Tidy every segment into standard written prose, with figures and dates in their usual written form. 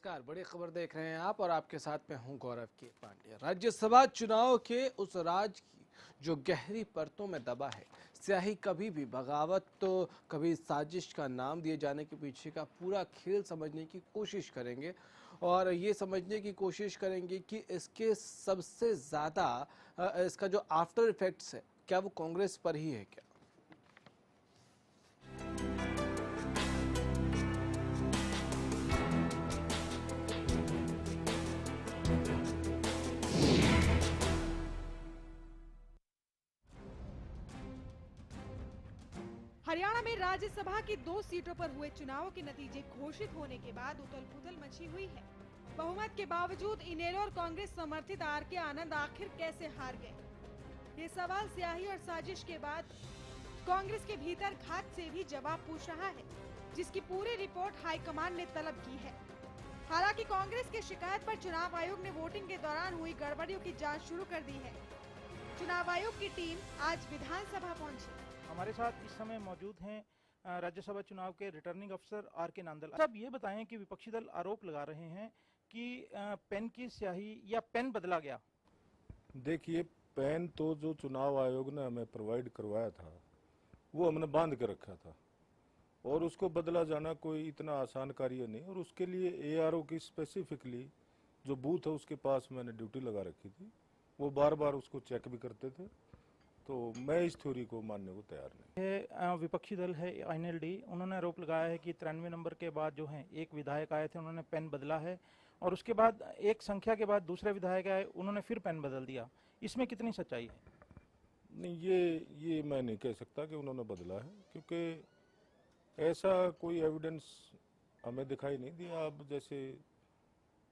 नमस्कार, बड़ी खबर देख रहे हैं आप और आपके साथ में हूं गौरव के पांड्या। राज्यसभा चुनाव के उस राज की जो गहरी परतों में दबा है, स्याही कभी भी बगावत तो कभी साजिश का नाम दिए जाने के पीछे का पूरा खेल समझने की कोशिश करेंगे और ये समझने की कोशिश करेंगे कि इसके सबसे ज़्यादा इसका जो आफ्टर इफेक्ट्स है, क्या वो कांग्रेस पर ही है क्या? हरियाणा में राज्यसभा की 2 सीटों पर हुए चुनाव के नतीजे घोषित होने के बाद उथल-पुथल मची हुई है। बहुमत के बावजूद इनेलो और कांग्रेस समर्थित आर.के. आनंद आखिर कैसे हार गए? ये सवाल स्याही और साजिश के बाद कांग्रेस के भीतर घात से भी जवाब पूछ रहा है, जिसकी पूरी रिपोर्ट हाईकमान ने तलब की है। हालांकि कांग्रेस की शिकायत पर चुनाव आयोग ने वोटिंग के दौरान हुई गड़बड़ियों की जाँच शुरू कर दी है। चुनाव आयोग की टीम आज विधानसभा पहुंची। हमारे साथ इस समय मौजूद हैं राज्यसभा चुनाव के रिटर्निंग अफसर आर.के. नांदल। अब ये बताएं कि विपक्षी दल आरोप लगा रहे हैं कि पेन की स्याही या पेन बदला गया। देखिए, पेन तो जो चुनाव आयोग ने हमें प्रोवाइड करवाया था वो हमने बांध के रखा था और उसको बदला जाना कोई इतना आसान कार्य नहीं। और उसके लिए एआरओ की स्पेसिफिकली जो बूथ है उसके पास मैंने ड्यूटी लगा रखी थी, वो बार बार उसको चेक भी करते थे। तो मैं इस थ्योरी को मानने को तैयार नहीं। विपक्षी दल है एनएलडी, उन्होंने आरोप लगाया है कि 93 नंबर के बाद जो है एक विधायक आए थे, उन्होंने पेन बदला है और उसके बाद एक संख्या के बाद दूसरे विधायक आए, उन्होंने फिर पेन बदल दिया। इसमें कितनी सच्चाई है? नहीं, ये मैं नहीं कह सकता कि उन्होंने बदला है, क्योंकि ऐसा कोई एविडेंस हमें दिखाई नहीं दिया। अब जैसे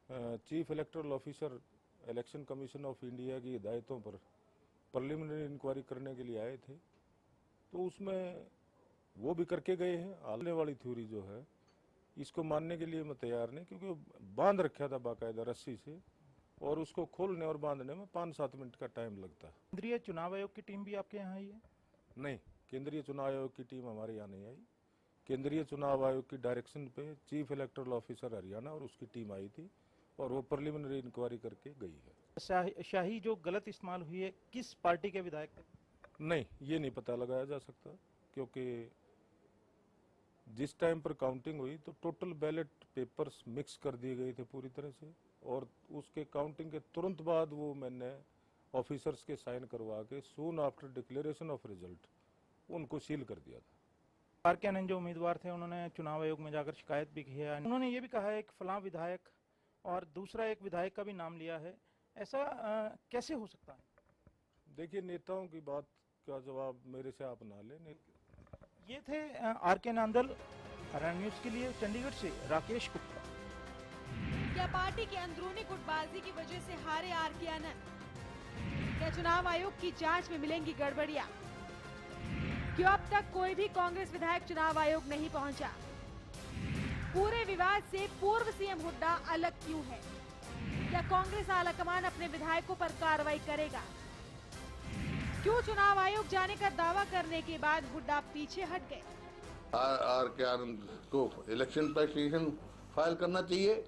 chief electoral officer election commission of India की हिदायतों पर प्रिलिमिनरी इंक्वायरी करने के लिए आए थे, तो उसमें वो भी करके गए हैं। आने वाली थ्योरी जो है इसको मानने के लिए मैं तैयार नहीं, क्योंकि बांध रखा था बाकायदा रस्सी से और उसको खोलने और बांधने में 5-7 मिनट का टाइम लगता है। केंद्रीय चुनाव आयोग की टीम भी आपके यहाँ आई है? नहीं, केंद्रीय चुनाव आयोग की टीम हमारे यहाँ नहीं आई। केंद्रीय चुनाव आयोग की डायरेक्शन पे चीफ इलेक्टोरल ऑफिसर हरियाणा और उसकी टीम आई थी और वो प्रिलिमिनरी इंक्वायरी करके गई है। शाही जो गलत इस्तेमाल हुई है, किस पार्टी के विधायक थे? नहीं, ये नहीं पता लगाया जा सकता, क्योंकि जिस टाइम पर काउंटिंग हुई तो टोटल बैलेट पेपर्स मिक्स कर दिए गए थे पूरी तरह से, और उसके काउंटिंग के तुरंत बाद वो मैंने ऑफिसर्स के साइन करवा के soon after declaration of result उनको सील कर दिया था। आर.के. आनंद जो उम्मीदवार थे, उन्होंने चुनाव आयोग में जाकर शिकायत भी की है। उन्होंने ये भी कहा है कि फलां विधायक और दूसरा एक विधायक का भी नाम लिया है। ऐसा कैसे हो सकता है? देखिए, नेताओं की बात का जवाब मेरे से आप ना लें। ये थे आर.के. नांदल। हरियाणा न्यूज के लिए चंडीगढ़ से राकेश गुप्ता। क्या पार्टी की अंदरूनी गुटबाजी की वजह से हारे आर.के. आनंद? क्या चुनाव आयोग की जांच में मिलेंगी गड़बड़ियां? क्यों अब तक कोई भी कांग्रेस विधायक चुनाव आयोग नहीं पहुंचा? पूरे विवाद से पूर्व सीएम हुड्डा अलग क्यों है? क्या कांग्रेस आलाकमान अपने विधायकों पर कार्रवाई करेगा? क्यों चुनाव आयोग जाने का दावा करने के बाद हुड्डा पीछे हट गए? आर.के. आनंद को इलेक्शन पिटीशन फाइल करना चाहिए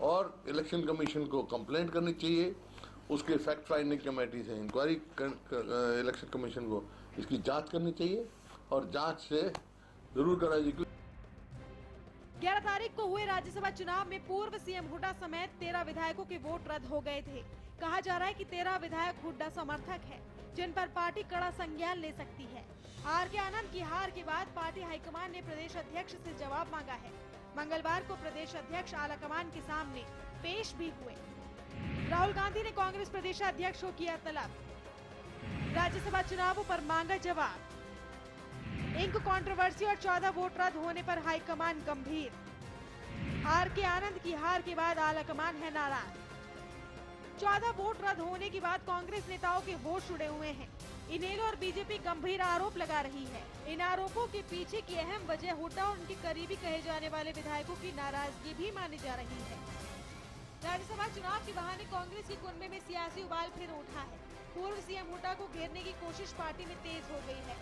और इलेक्शन कमीशन को कंप्लेंट करनी चाहिए। उसके फैक्ट फाइंडिंग कमेटी से इंक्वायरी इलेक्शन कमीशन को इसकी जांच करनी चाहिए और जांच से जरूर कराई जाएगी। 11 तारीख को हुए राज्यसभा चुनाव में पूर्व सीएम हुड्डा समेत 13 विधायकों के वोट रद्द हो गए थे। कहा जा रहा है कि 13 विधायक हुड्डा समर्थक हैं, जिन पर पार्टी कड़ा संज्ञान ले सकती है। आर.के. आनंद की हार के बाद पार्टी हाईकमान ने प्रदेश अध्यक्ष से जवाब मांगा है। मंगलवार को प्रदेश अध्यक्ष आलाकमान के सामने पेश भी हुए। राहुल गांधी ने कांग्रेस प्रदेश अध्यक्ष को किया तलब। राज्यसभा चुनावों पर मांगा जवाब। इंक कंट्रोवर्सी और 14 वोट रद्द होने पर हाईकमान गंभीर। आर.के. आनंद की हार के बाद आलाकमान है नाराज। 14 वोट रद्द होने के बाद कांग्रेस नेताओं के होश उड़े हुए हैं। इनेलो और बीजेपी गंभीर आरोप लगा रही है। इन आरोपों के पीछे की अहम वजह हुड्डा और उनके करीबी कहे जाने वाले विधायकों की नाराजगी भी मानी जा रही है। राज्यसभा चुनाव के बहाने कांग्रेस के कुनबे में सियासी उबाल फिर उठा है। पूर्व सीएम हुड्डा को घेरने की कोशिश पार्टी में तेज हो गई है।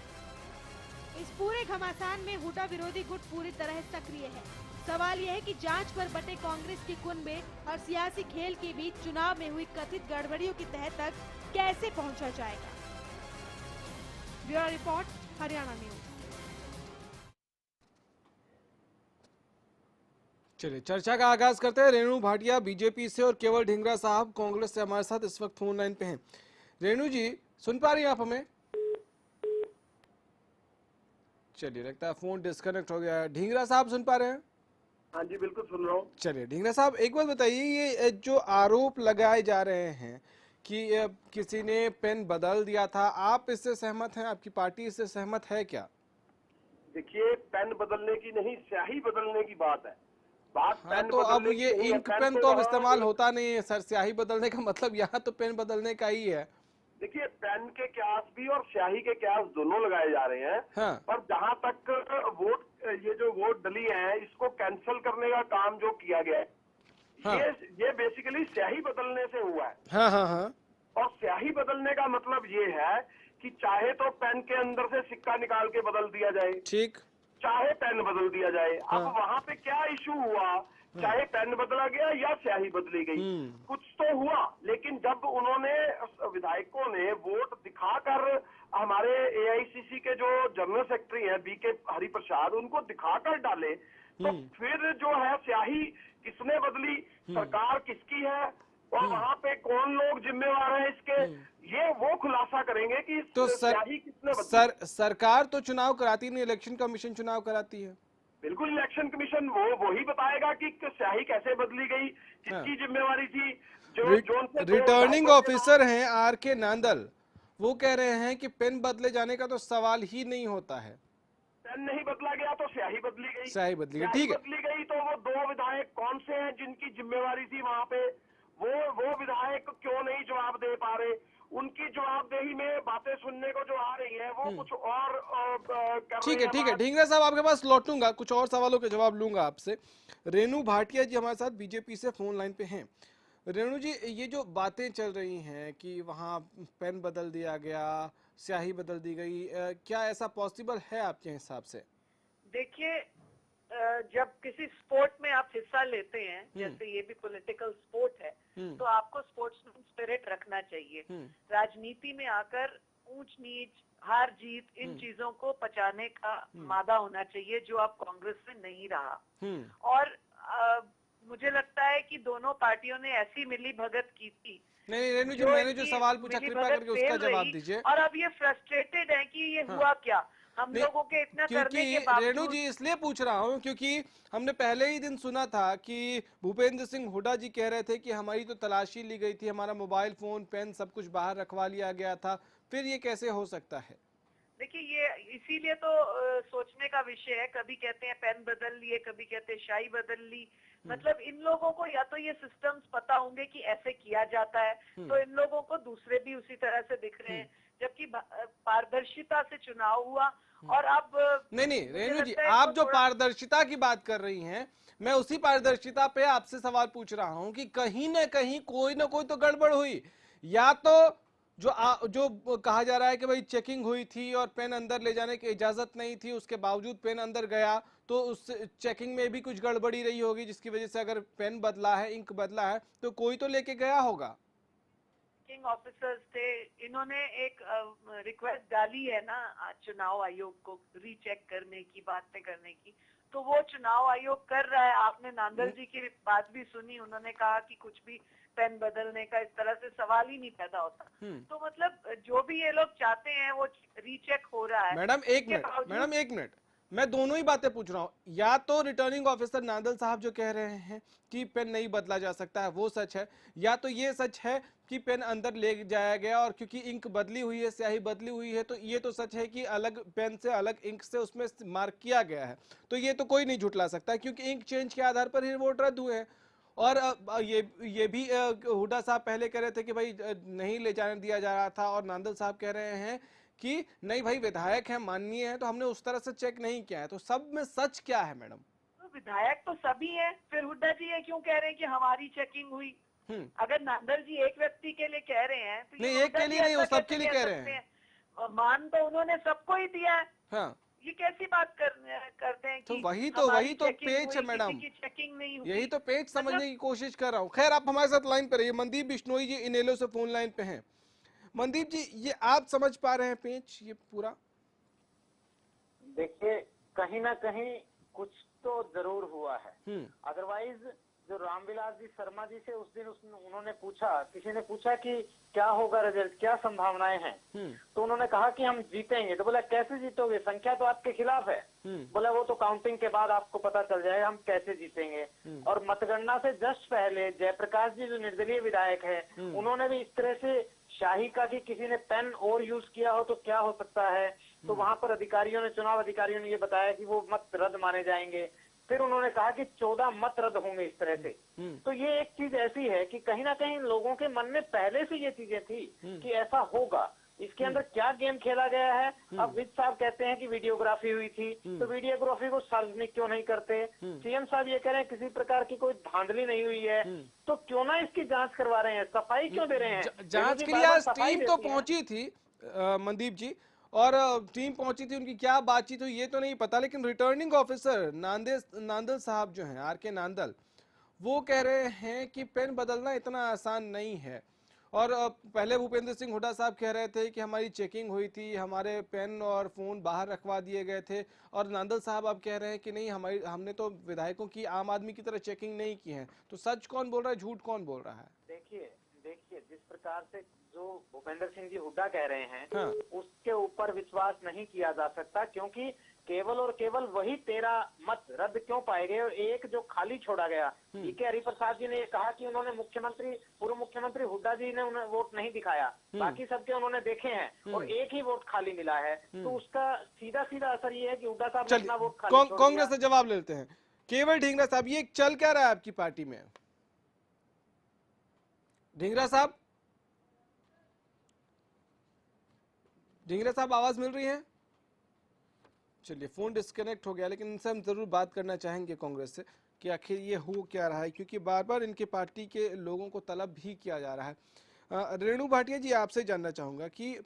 इस पूरे घमासान में हुड्डा विरोधी गुट पूरी तरह सक्रिय है। सवाल यह है कि जांच पर बटे कांग्रेस के कुनबे और सियासी खेल के बीच चुनाव में हुई कथित गड़बड़ियों की तह तक कैसे पहुंचा जाएगा। Bureau report, Haryana news. चलिए चर्चा का आगाज करते हैं। रेणु भाटिया बीजेपी से और केवल ढींगरा साहब कांग्रेस से हमारे साथ इस वक्त फोन लाइन पे हैं। रेणु जी सुन पा रही हैं आप हमें? चलिए लगता है फोन डिस्कनेक्ट हो गया है। ढींगरा साहब सुन पा रहे हैं? हाँ जी बिल्कुल सुन रहा हूँ। चलिए ढींगरा साहब एक बात बताइए, ये जो आरोप लगाए जा रहे हैं कि किसी ने पेन बदल दिया था, आप इससे सहमत हैं? आपकी पार्टी इससे सहमत है क्या? देखिए, पेन बदलने की नहीं, स्याही बदलने की बात है। बात हाँ, पेन तो अब बदलने की ये नहीं है, इंक पेन तो अब वहाँ इस्तेमाल होता नहीं है सर। स्याही बदलने का मतलब यहाँ तो पेन बदलने का ही है। देखिए, पेन के क्यास भी और स्याही के क्यास दोनों लगाए जा रहे हैं। हाँ। पर जहाँ तक वोट, ये जो वोट डली है, इसको कैंसिल करने का काम जो किया गया है, हाँ। ये बेसिकली स्याही बदलने से हुआ है। हाँ हाँ हाँ। और स्याही बदलने का मतलब ये है कि चाहे तो पेन के अंदर से सिक्का निकाल के बदल दिया जाए, ठीक। चाहे पेन बदल दिया जाए। हाँ। अब वहाँ पे क्या इशू हुआ, चाहे पेन बदला गया या स्याही बदली गई, कुछ तो हुआ। लेकिन जब उन्होंने, विधायकों ने वोट दिखाकर, हमारे एआईसीसी के जो जनरल सेक्रेटरी हैं बीके हरिप्रसाद, उनको दिखाकर डाले, तो फिर जो है स्याही किसने बदली, सरकार किसकी है और वहाँ पे कौन लोग जिम्मेवार हैं इसके, ये वो खुलासा करेंगे कि तो स्याही किसने बदली। सरकार तो चुनाव कराती नहीं, इलेक्शन कमीशन चुनाव कराती है। बिल्कुल, इलेक्शन कमीशन वही बताएगा कि स्याही कैसे बदली गई, किसकी जिम्मेवारी थी। जो रिटर्निंग ऑफिसर हैं आर.के. नांदल, वो कह रहे हैं कि पेन बदले जाने का तो सवाल ही नहीं होता है। पेन नहीं बदला गया तो स्याही बदली गई। स्याही बदली गई, स्याही ठीक है। बदली गई तो वो दो विधायक कौन से हैं जिनकी जिम्मेवारी थी वहाँ पे, वो विधायक क्यों नहीं जवाब दे पा रहे। उनकी जवाबदेही में बातें सुनने को जो आ रही है वो कुछ और कर ठीक रहे है, हैं। ठीक है ढींगरा साहब, आपके पास लौटूंगा, कुछ और सवालों के जवाब लूंगा आपसे। रेणु भाटिया जी हमारे साथ बीजेपी से फोन लाइन पे हैं। रेणु जी, ये जो बातें चल रही हैं कि वहाँ पेन बदल दिया गया, स्याही बदल दी गई, क्या ऐसा पॉसिबल है आपके हिसाब से? देखिए, जब किसी स्पोर्ट में आप हिस्सा लेते हैं, जैसे ये भी पॉलिटिकल स्पोर्ट है, तो आपको स्पोर्ट्समैन स्पिरिट रखना चाहिए। राजनीति में आकर ऊंच नीच, हार जीत, इन चीजों को पचाने का मादा होना चाहिए, जो आप कांग्रेस में नहीं रहा। और मुझे लगता है कि दोनों पार्टियों ने ऐसी मिली भगत की थी। नहीं रेणु जी, मैंने जो सवाल पूछा कृपया करके उसका जवाब दीजिए। और अब ये फ्रस्ट्रेटेड है कि ये हुआ क्या, हम लोगों के इतना करने के बावजूद। रेणु जी इसलिए पूछ रहा हूँ क्योंकि हमने पहले ही दिन सुना था कि भूपेंद्र सिंह हुड्डा जी कह रहे थे कि हमारी तो तलाशी ली गई थी, हमारा मोबाइल फोन, पेन सब कुछ बाहर रखवा लिया गया था, फिर ये कैसे हो सकता है? देखिए, ये इसीलिए तो सोचने का विषय है। कभी कहते हैं पेन बदल लिए, कभी कहते हैं शाही बदल ली। मतलब इन लोगों को या तो ये सिस्टम्स पता होंगे कि ऐसे किया जाता है, तो इन लोगों को दूसरे भी उसी तरह से दिख रहे हैं, जबकि पारदर्शिता से चुनाव हुआ। और अब नहीं रेणु जी, आप जो पारदर्शिता की बात कर रही हैं, मैं उसी पारदर्शिता पे आपसे सवाल पूछ रहा हूं कि कहीं ना कहीं कोई ना कोई तो गड़बड़ हुई। या तो जो कहा जा रहा है कि भाई चेकिंग हुई थी और पेन अंदर ले जाने की इजाजत नहीं थी, उसके बावजूद पेन अंदर गया, तो उस चेकिंग में भी कुछ गड़बड़ी रही होगी, जिसकी वजह से अगर पेन बदला है, इंक बदला है, तो कोई तो लेके गया होगा। चेकिंग ऑफिसर्स थे, इन्होंने एक रिक्वेस्ट डाली है ना चुनाव आयोग को रीचेक करने की, बातें करने की, तो वो चुनाव आयोग कर रहा है। आपने नांदल जी की बात भी सुनी, उन्होंने कहा कि कुछ भी पेन बदलने का इस तरह से सवाल ही नहीं पैदा होता। तो मतलब जो भी ये लोग चाहते हैं वो रीचेक हो रहा है। मैडम एक मिनट, मैं दोनों ही बातें पूछ रहा हूँ। या तो रिटर्निंग ऑफिसर नांदल साहब जो कह रहे हैं कि पेन नहीं बदला जा सकता है, वो सच है, या तो ये सच है कि पेन अंदर ले जाया गया और क्योंकि इंक बदली हुई है, स्याही बदली हुई है, तो ये तो सच है कि अलग पेन से, अलग इंक से उसमें मार्क किया गया है, तो ये तो कोई नहीं झुठला सकता क्योंकि इंक चेंज के आधार पर ही वोट रद्द हुए हैं। और ये भी हुड्डा साहब पहले कह रहे थे कि भाई नहीं ले जाने दिया जा रहा था, और नांदल साहब कह रहे हैं कि नहीं भाई विधायक है, माननीय है, तो हमने उस तरह से चेक नहीं किया है। तो सब में सच क्या है मैडम? तो विधायक तो सभी है, फिर हुड्डा जी ये क्यों कह रहे हैं कि हमारी चेकिंग हुई? अगर नांदल जी एक व्यक्ति के लिए कह रहे हैं तो नहीं, एक के लिए नहीं, वो सबके लिए कह रहे हैं। मान तो उन्होंने सबको ही दिया है। हाँ, ये कैसी बात करते हैं तो कि वही हमारी तो checking पेच है हुई, मैडम। किसी की चेकिंग नहीं हुई। यही तो पेच समझने मतलब की कोशिश कर रहा हूँ। खैर, आप हमारे साथ लाइन पे रहिए। मनदीप बिश्नोई जी इनेलो से फोन लाइन पे हैं। मनदीप जी, ये आप समझ पा रहे हैं पेच ये पूरा? देखिए, कहीं ना कहीं कुछ तो जरूर हुआ है। अदरवाइज जो रामविलास जी शर्मा जी से उस दिन उन्होंने पूछा, किसी ने पूछा कि क्या होगा रिजल्ट, क्या संभावनाएं हैं, तो उन्होंने कहा कि हम जीतेंगे। तो बोला कैसे जीतोगे, संख्या तो आपके खिलाफ है। बोला वो तो काउंटिंग के बाद आपको पता चल जाएगा हम कैसे जीतेंगे। और मतगणना से जस्ट पहले जयप्रकाश जी जो निर्दलीय विधायक है, उन्होंने भी इस तरह से शाही का कि किसी ने पेन और यूज किया हो तो क्या हो सकता है। तो वहां पर अधिकारियों ने, चुनाव अधिकारियों ने ये बताया कि वो मत रद्द माने जाएंगे। फिर उन्होंने कहा कि 14 मत रद्द होंगे इस तरह से। तो ये एक चीज ऐसी है कि कहीं ना कहीं लोगों के मन में पहले से ये चीजें थी कि ऐसा होगा। इसके अंदर क्या गेम खेला गया है। अब विज साहब कहते हैं कि वीडियोग्राफी हुई थी, तो वीडियोग्राफी को सार्वजनिक क्यों नहीं करते। सीएम साहब ये कह रहे हैं किसी प्रकार की कोई धांधली नहीं हुई है, तो क्यों ना इसकी जांच करवा रहे हैं, सफाई क्यों दे रहे हैं। जांच के लिए आज टीम तो पहुंची थी मनदीप जी, और टीम पहुंची थी, उनकी क्या बातचीत हुई ये तो नहीं पता, लेकिन रिटर्निंग ऑफिसर नांदल साहब जो हैं, आर.के. नांदल, वो कह रहे हैं कि पेन बदलना इतना आसान नहीं है। और पहले भूपेंद्र सिंह हुड्डा साहब कह रहे थे कि हमारी चेकिंग हुई थी, हमारे पेन और फोन बाहर रखवा दिए गए थे, और नांदल साहब अब कह रहे हैं कि नहीं, हमने तो विधायकों की आम आदमी की तरह चेकिंग नहीं की है। तो सच कौन बोल रहा है, झूठ कौन बोल रहा है? देखिए जिस प्रकार से जो भूपेंद्र सिंह जी हुड्डा कह रहे हैं, हाँ। उसके ऊपर विश्वास नहीं किया जा सकता, क्योंकि केवल और केवल वही 13 मत रद्द क्यों पाए गए और एक जो खाली छोड़ा गया। के हरिप्रसाद जी ने कहा कि उन्होंने पूर्व मुख्यमंत्री हुड्डा जी ने उन्हें वोट नहीं दिखाया, बाकी सबके उन्होंने देखे हैं और एक ही वोट खाली मिला है। तो उसका सीधा असर ये है कि हुड्डा साहब ने अपना वोट खाली छोड़ दिया। कांग्रेस से जवाब लेते हैं। केवल ढींगरा साहब, ये चल क्या रहा है आपकी पार्टी में? ढींगरा साहब, आवाज मिल रही है? चलिए, फोन डिस्कनेक्ट हो गया, लेकिन इनसे हम जरूर बात करना चाहेंगे कांग्रेस से कि आखिर ये हो क्या रहा है, क्योंकि बार बार इनके पार्टी के लोगों को तलब भी किया जा रहा है। रेणु भाटिया जी, आपसे जानना चाहूंगा कि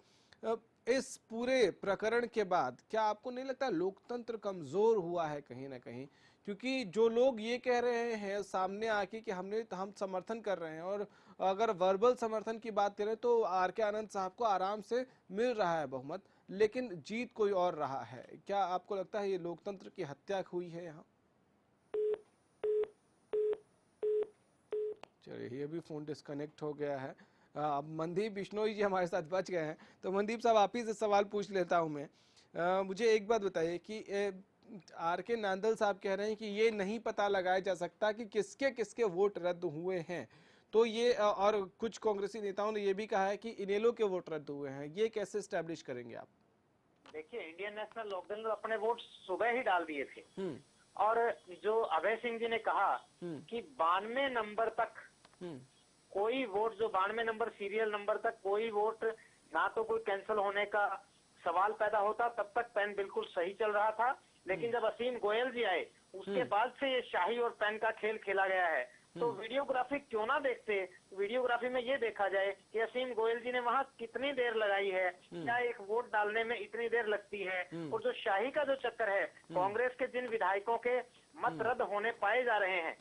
इस पूरे प्रकरण के बाद क्या आपको नहीं लगता लोकतंत्र कमजोर हुआ है कहीं ना कहीं? क्योंकि जो लोग ये कह रहे हैं सामने आके कि हम समर्थन कर रहे हैं, और अगर वर्बल समर्थन की बात करें तो आर.के. आनंद साहब को आराम से मिल रहा है बहुमत, लेकिन जीत कोई और रहा है। क्या आपको लगता है ये लोकतंत्र की हत्या हुई है यहाँ? चलिए, ये भी फोन डिस्कनेक्ट हो गया है। अब मनदीप बिश्नोई जी हमारे साथ बच गए हैं, तो मनदीप साहब आप ही से सवाल पूछ लेता हूं मैं। मुझे एक बात बताइए कि आर.के. नांदल साहब कह रहे हैं कि ये नहीं पता लगाया जा सकता कि किसके वोट रद्द हुए हैं, तो ये, और कुछ कांग्रेसी नेताओं ने ये भी कहा है कि इनेलो के वोट रद्द हुए हैं, ये कैसे एस्टैब्लिश करेंगे आप? देखिए, इंडियन नेशनल लोकदल ने अपने वोट सुबह ही डाल दिए थे, और जो अभय सिंह जी ने कहा कि 92 नंबर तक कोई वोट, जो 92 नंबर सीरियल नंबर तक कोई वोट ना तो कोई कैंसिल होने का सवाल पैदा होता, तब तक पेन बिल्कुल सही चल रहा था। लेकिन जब असीम गोयल जी आए, उसके बाद से ये शाही और पेन का खेल खेला गया है। तो वीडियोग्राफी क्यों ना देखते, वीडियोग्राफी में ये देखा जाए कि असीम गोयल जी ने वहाँ कितनी देर लगाई है, क्या एक वोट डालने में इतनी देर लगती है। और जो शाही का जो चक्कर है, कांग्रेस के जिन विधायकों के मत रद्द होने पाए जा रहे हैं,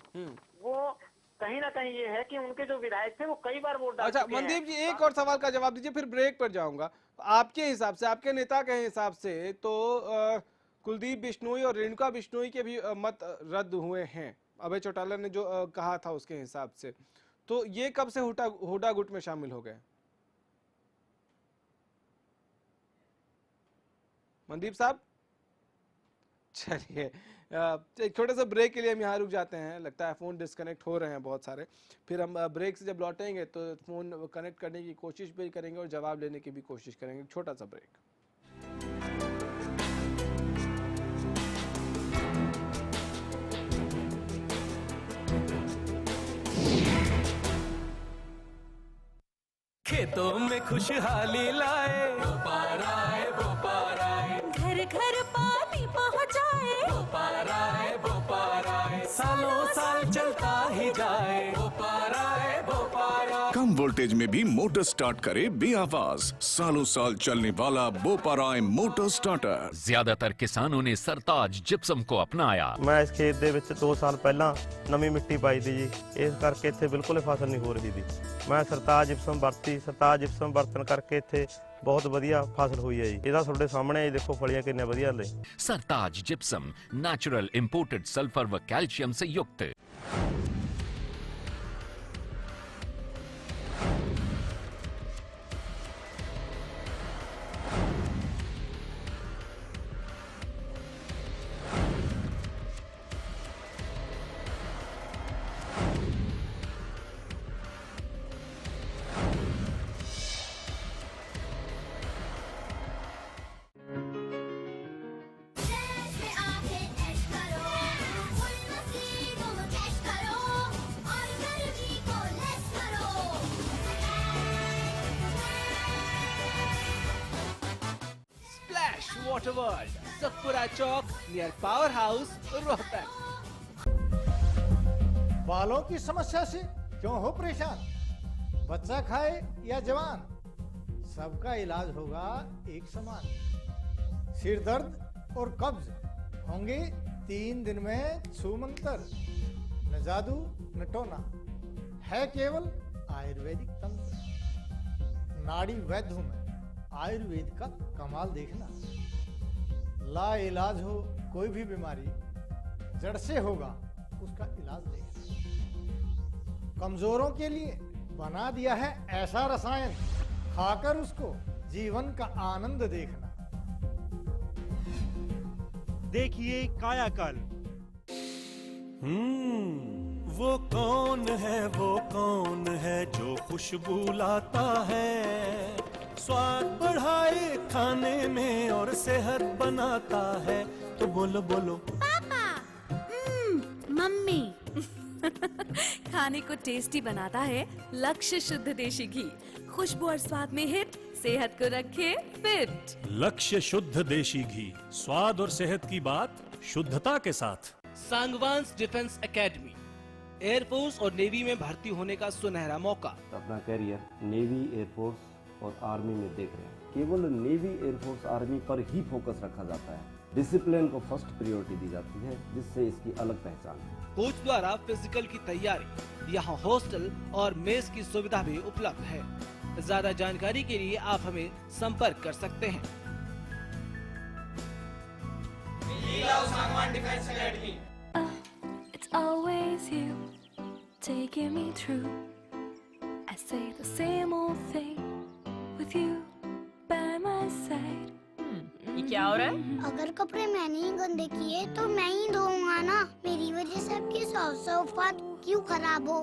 वो कहीं ना कहीं ये है कि उनके जो विधायक थे वो कई बार वोट डाल चुके हैं। अच्छा मनदीप जी, एक और सवाल का जवाब दीजिए, फिर ब्रेक पर जाऊंगा। आपके हिसाब से, आपके नेता के हिसाब से तो कुलदीप बिश्नोई और रेणुका बिश्नोई के भी मत रद्द हुए हैं, अभय चौटाला ने जो कहा था उसके हिसाब से, तो ये कब से हुड्डा गुट में शामिल हो गए? मनदीप साहब, चलिए एक छोटे से ब्रेक के लिए हम यहाँ रुक जाते हैं। लगता है फोन डिस्कनेक्ट हो रहे हैं बहुत सारे। फिर हम ब्रेक से जब लौटेंगे तो फोन कनेक्ट करने की कोशिश भी करेंगे और जवाब लेने की भी कोशिश करेंगे। छोटा सा ब्रेक। खेतों में खुशहाली लाए, घर घर पानी पहुँचाए, सालों साल चलता ही जाए, कम वोल्टेज में भी मोटर स्टार्ट करे बेआवाज। सालों साल चलने वाला बोपाराय मोटर स्टार्टर। ਜ਼ਿਆਦਾਤਰ ਕਿਸਾਨਾਂ ਨੇ ਸਰਤਾਜ ਜਿਪਸਮ को अपनाया। मैं इस खेत ਦੇ ਵਿੱਚ 2 ਸਾਲ ਪਹਿਲਾਂ ਨਵੀਂ ਮਿੱਟੀ ਪਾਈ ਦੀ ਜੀ, ਇਸ ਕਰਕੇ ਇੱਥੇ ਬਿਲਕੁਲ ਹੀ ਫਸਲ ਨਹੀਂ ਹੋ ਰਹੀ ਦੀ। ਮੈਂ ਸਰਤਾਜ ਜਿਪਸਮ ਵਰਤੀ, ਸਰਤਾਜ ਜਿਪਸਮ ਵਰਤਣ ਕਰਕੇ ਇੱਥੇ ਬਹੁਤ ਵਧੀਆ ਫਸਲ ਹੋਈ ਹੈ ਜੀ। ਇਹਦਾ ਤੁਹਾਡੇ ਸਾਹਮਣੇ ਦੇਖੋ ਫਲੀਆਂ ਕਿੰਨੇ ਵਧੀਆ ਨੇ। सरताज जिप्सम नेचुरल इंपोर्टेड सल्फर व कैल्शियम से युक्त। वाटर वर्ल्ड, सतपुरा चौक नियर पावर हाउस, रोहतक। बालों की समस्या से क्यों हो परेशान? बच्चा खाए या जवान, सबका इलाज होगा एक समान। सिर दर्द और कब्ज होंगे 3 दिन में छूमंतर। न जादू न टोना, है केवल आयुर्वेदिक तंत्र। नाड़ी वैद्य हूं मैं, आयुर्वेद का कमाल देखना। ला इलाज हो कोई भी बीमारी, जड़ से होगा उसका इलाज देखना। कमजोरों के लिए बना दिया है ऐसा रसायन, खाकर उसको जीवन का आनंद देखना। देखिए कायाकल्प। वो कौन है, वो कौन है जो खुशबू लाता है, स्वाद बढ़ाए खाने में और सेहत बनाता है। तो बोलो बोलो पापा। मम्मी। खाने को टेस्टी बनाता है लक्ष्य शुद्ध देशी घी। खुशबू और स्वाद में हिट, सेहत को रखे फिट। लक्ष्य शुद्ध देशी घी, स्वाद और सेहत की बात शुद्धता के साथ। सांगवान्स डिफेंस एकेडमी, एयरफोर्स और नेवी में भर्ती होने का सुनहरा मौका। अपना करियर नेवी, एयरफोर्स और आर्मी में देख रहे हैं। केवल नेवी, एयरफोर्स, आर्मी पर ही फोकस रखा जाता है। डिसिप्लिन को फर्स्ट प्रायोरिटी दी जाती है, जिससे इसकी अलग पहचान है। कोच द्वारा फिजिकल की तैयारी, यहाँ हॉस्टल और मेस की सुविधा भी उपलब्ध है। ज्यादा जानकारी के लिए आप हमें संपर्क कर सकते हैं। It's always you taking me through. I say the same old thing with you by my side. ये क्या हो रहा है? अगर कपड़े मैंने ही गंदे किए तो मैं ही धोऊंगा ना। मेरी वजह से आपकी सौफात क्यों खराब हो?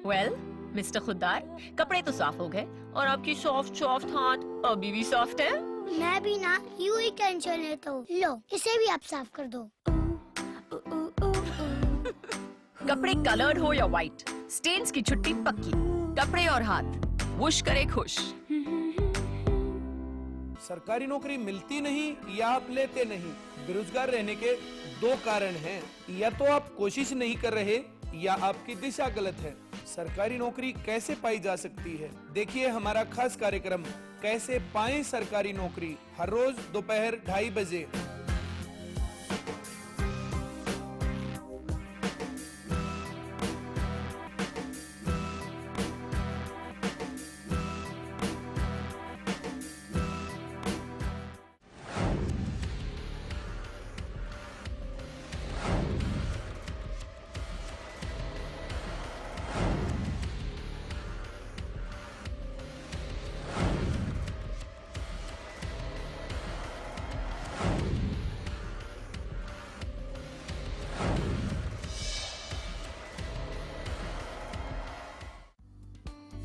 वेल, मिस्टर खुद्दार, कपड़े तो साफ हो गए और आपकी सॉफ्ट हाथ अभी भी सॉफ्ट है। मैं भी ना यूं ही टेंशन लेता हूँ। लो, इसे भी आप साफ कर दो। कपड़े कलर्ड हो या व्हाइट, स्टेन्स की छुट्टी पक्की। कपड़े और हाथ वुश करे खुश। सरकारी नौकरी मिलती नहीं या आप लेते नहीं। बेरोजगार रहने के 2 कारण हैं, या तो आप कोशिश नहीं कर रहे या आपकी दिशा गलत है। सरकारी नौकरी कैसे पाई जा सकती है, देखिए हमारा खास कार्यक्रम कैसे पाएं सरकारी नौकरी, हर रोज दोपहर 2:30 बजे।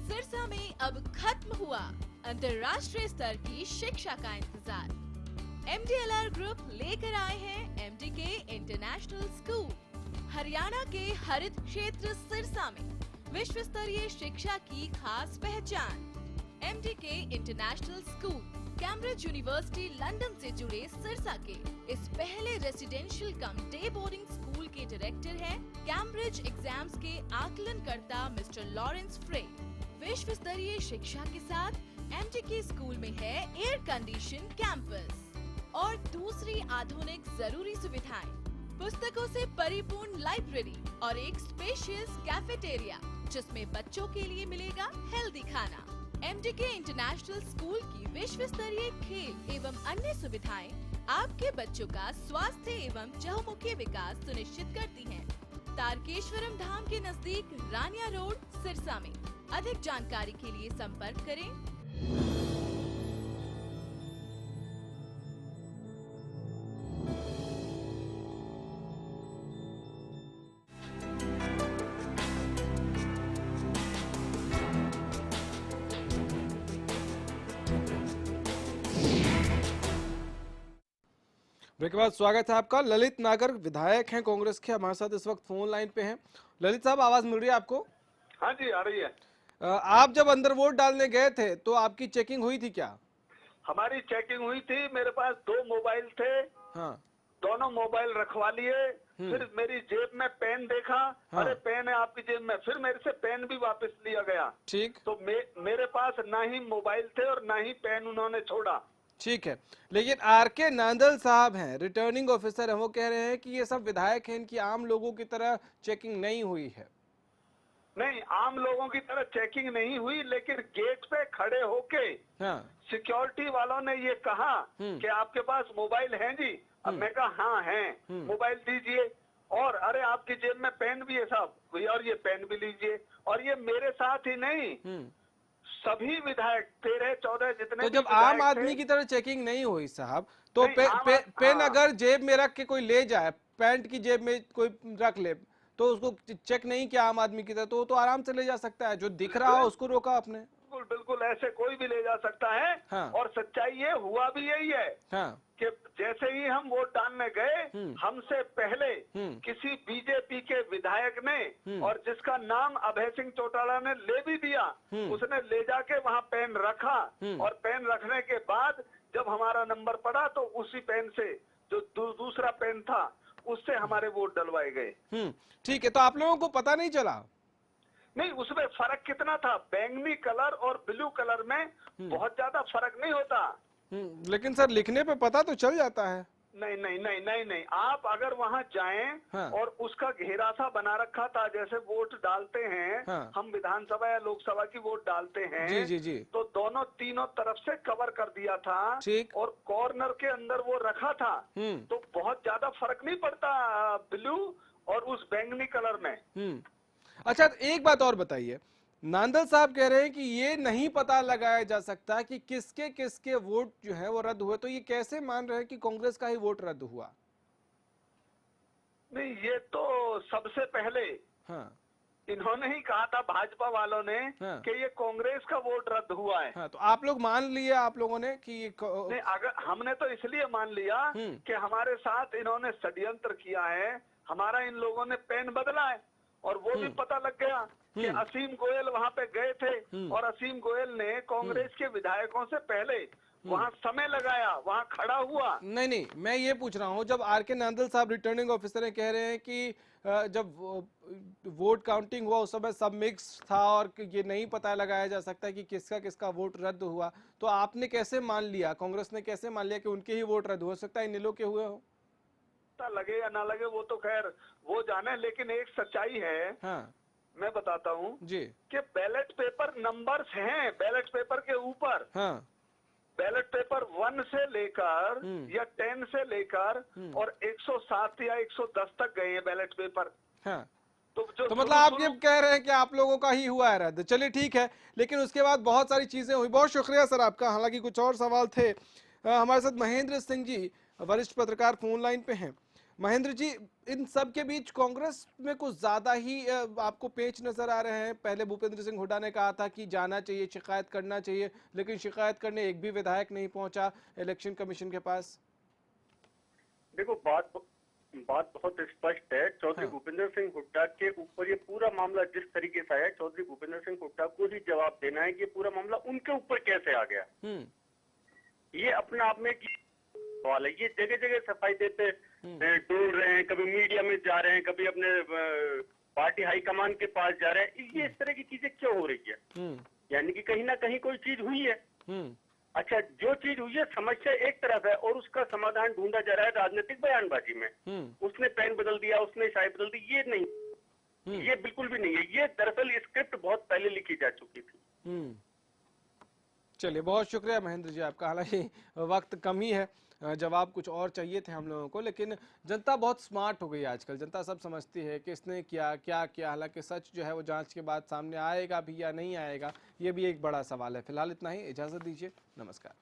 सिरसा में अब खत्म हुआ अंतर्राष्ट्रीय स्तर की शिक्षा का इंतजार। MDLR ग्रुप लेकर आए हैं MDK इंटरनेशनल स्कूल। हरियाणा के हरित क्षेत्र सिरसा में विश्व स्तरीय शिक्षा की खास पहचान। MDK international school Cambridge university London से जुड़े सिरसा के इस पहले रेसिडेंशियल कम डे बोर्डिंग स्कूल के डायरेक्टर हैं कैम्ब्रिज एग्जाम्स के आकलन करता मिस्टर लॉरेंस फ्रे। विश्व स्तरीय शिक्षा के साथ MTK स्कूल में है एयर कंडीशन कैंपस और दूसरी आधुनिक जरूरी सुविधाएं, पुस्तकों से परिपूर्ण लाइब्रेरी और एक स्पेशियस कैफेटेरिया जिसमें बच्चों के लिए मिलेगा हेल्दी खाना। MTK इंटरनेशनल स्कूल की विश्व स्तरीय खेल एवं अन्य सुविधाएं आपके बच्चों का स्वास्थ्य एवं चहुमुखी विकास सुनिश्चित करती हैं। तारकेश्वरम धाम के नजदीक रानिया रोड, सिरसा में। अधिक जानकारी के लिए संपर्क करें। ब्रेक के बाद स्वागत है आपका। ललित नागर विधायक हैं कांग्रेस के, हमारे साथ इस वक्त फोन लाइन पे हैं। ललित साहब, आवाज मिल रही है आपको? हाँ जी, आ रही है। आप जब अंदर वोट डालने गए थे तो आपकी चेकिंग हुई थी क्या? हमारी चेकिंग हुई थी। मेरे पास 2 मोबाइल थे। हाँ। दोनों मोबाइल रखवा लिए। फिर मेरी जेब में पेन देखा। हाँ। अरे पेन है आपकी जेब में। फिर मेरे से पेन भी वापस लिया गया। ठीक। तो मेरे पास ना ही मोबाइल थे और ना ही पेन उन्होंने छोड़ा। ठीक है, लेकिन RK नांदल साहब हैं, रिटर्निंग ऑफिसर हैं, वो कह रहे हैं कि ये सब विधायक हैं, इनकी आम लोगों की तरह चेकिंग नहीं हुई है। नहीं, आम लोगों की तरह चेकिंग नहीं हुई, लेकिन गेट पे खड़े होके सिक्योरिटी वालों ने ये कहा कि आपके पास मोबाइल है जी। अब मैं कहा हाँ है, मोबाइल दीजिए। और अरे आपकी जेब में पेन भी है साहब, और ये पेन भी लीजिए। और ये मेरे साथ ही नहीं, सभी विधायक 13-14 जितने तो जब आम आदमी की तरह चेकिंग नहीं हुई साहब, तो पेन अगर जेब में रख के कोई ले जाए, पैंट की जेब में कोई रख ले, तो उसको चेक नहीं किया आम आदमी की तरह, तो वो तो आराम से ले जा सकता है। जो दिख रहा है उसको रोका आपने। बिल्कुल बिल्कुल, ऐसे कोई भी ले जा सकता है। हाँ। और सच्चाई ये हुआ भी यही है। हाँ। कि जैसे ही हम वोट डालने गए, हमसे पहले किसी बीजेपी के विधायक ने, और जिसका नाम अभय सिंह चौटाला ने ले भी दिया, उसने ले जाके वहाँ पेन रखा। और पेन रखने के बाद जब हमारा नंबर पड़ा तो उसी पेन से, जो दूसरा पेन था, उससे हमारे वोट डलवाए गए। ठीक है, तो आप लोगों को पता नहीं चला? नहीं, उसमें फर्क कितना था, बैंगनी कलर और ब्लू कलर में बहुत ज्यादा फर्क नहीं होता। लेकिन सर लिखने पे पता तो चल जाता है। नहीं नहीं नहीं नहीं नहीं, आप अगर वहाँ जाएं और उसका घेरा सा बना रखा था, जैसे वोट डालते हैं हम विधानसभा या लोकसभा की वोट डालते हैं, जी जी जी, तो दोनों तीनों तरफ से कवर कर दिया था। ठीक। और कॉर्नर के अंदर वो रखा था, तो बहुत ज्यादा फर्क नहीं पड़ता ब्लू और उस बैंगनी कलर में। अच्छा, एक बात और बताइए, नांदल साहब कह रहे हैं कि ये नहीं पता लगाया जा सकता कि किसके किसके वोट जो है वो रद्द हुए, तो ये कैसे मान रहे हैं कि कांग्रेस का ही वोट रद्द हुआ? नहीं, ये तो सबसे पहले इन्होंने ही कहा था, भाजपा वालों ने, कि ये कांग्रेस का वोट रद्द हुआ है। तो आप लोग मान लिए, आप लोगों ने कि ये नहीं, अगर हमने तो इसलिए मान लिया कि हमारे साथ इन्होंने षड्यंत्र किया है, हमारा इन लोगों ने पेन बदला है। और वो भी पता लग गया कि असीम गोयल वहाँ पे गए थे, और असीम गोयल ने कांग्रेस के विधायकों से पहले वहाँ समय लगाया, वहाँ खड़ा हुआ। नहीं नहीं, मैं ये पूछ रहा हूँ, जब RK नांदल साहब रिटर्निंग ऑफिसर कह रहे हैं कि जब वोट काउंटिंग हुआ उस समय सब मिक्स था और ये नहीं पता लगाया जा सकता कि किसका किसका वोट रद्द हुआ, तो आपने कैसे मान लिया, कांग्रेस ने कैसे मान लिया कि उनके ही वोट रद्द हो सकता है इन्हीं लोग के हुए हो? लगे या ना लगे वो तो खैर वो जाने, लेकिन एक सच्चाई है। मैं बताता हूँ जी, कि बैलेट पेपर नंबर्स हैं, बैलेट पेपर के ऊपर। बैलेट पेपर 1 से लेकर या 10 से लेकर और 107 या 110 तक गए हैं बैलेट पेपर। तो मतलब आप ये कह रहे हैं कि आप लोगों का ही हुआ है रद्द। चलिए ठीक है, लेकिन उसके बाद बहुत सारी चीजें हुई। बहुत शुक्रिया सर आपका। हालांकि कुछ और सवाल थे। हमारे साथ महेंद्र सिंह जी, वरिष्ठ पत्रकार, फोन लाइन पे हैं। महेंद्र जी, इन सब के बीच कांग्रेस में कुछ ज्यादा ही आपको पेच नजर आ रहे हैं। पहले भूपेंद्र सिंह हुड्डा ने कहा था कि जाना चाहिए, शिकायत करना चाहिए, लेकिन शिकायत करने एक भी विधायक नहीं पहुंचा इलेक्शन कमीशन के पास। देखो, बात बहुत स्पष्ट है। चौधरी भूपेंद्र सिंह हुड्डा के ऊपर ये पूरा मामला जिस तरीके से आया, चौधरी भूपेंद्र सिंह हुड्डा को ही जवाब देना है कि पूरा मामला उनके ऊपर कैसे आ गया। ये अपने आप में सवाल है। ये जगह जगह सफाई देते डोल रहे हैं, कभी मीडिया में जा रहे हैं, कभी अपने पार्टी हाईकमान के पास जा रहे हैं। ये इस तरह की चीजें क्यों हो रही है? यानी कि कहीं ना कहीं कोई चीज हुई है। अच्छा, जो चीज हुई है समस्या एक तरफ है और उसका समाधान ढूंढा जा रहा है राजनीतिक बयानबाजी में। उसने पेन बदल दिया, उसने शाही बदल दी, ये नहीं, ये बिल्कुल भी नहीं है। ये दरअसल स्क्रिप्ट बहुत पहले लिखी जा चुकी थी। चलिए, बहुत शुक्रिया महेंद्र जी आपका। हालांकि वक्त कम ही है, जवाब कुछ और चाहिए थे हम लोगों को, लेकिन जनता बहुत स्मार्ट हो गई है आजकल। जनता सब समझती है किसने किया, क्या किया। हालांकि सच जो है वो जांच के बाद सामने आएगा भी या नहीं आएगा, ये भी एक बड़ा सवाल है। फिलहाल इतना ही, इजाज़त दीजिए, नमस्कार।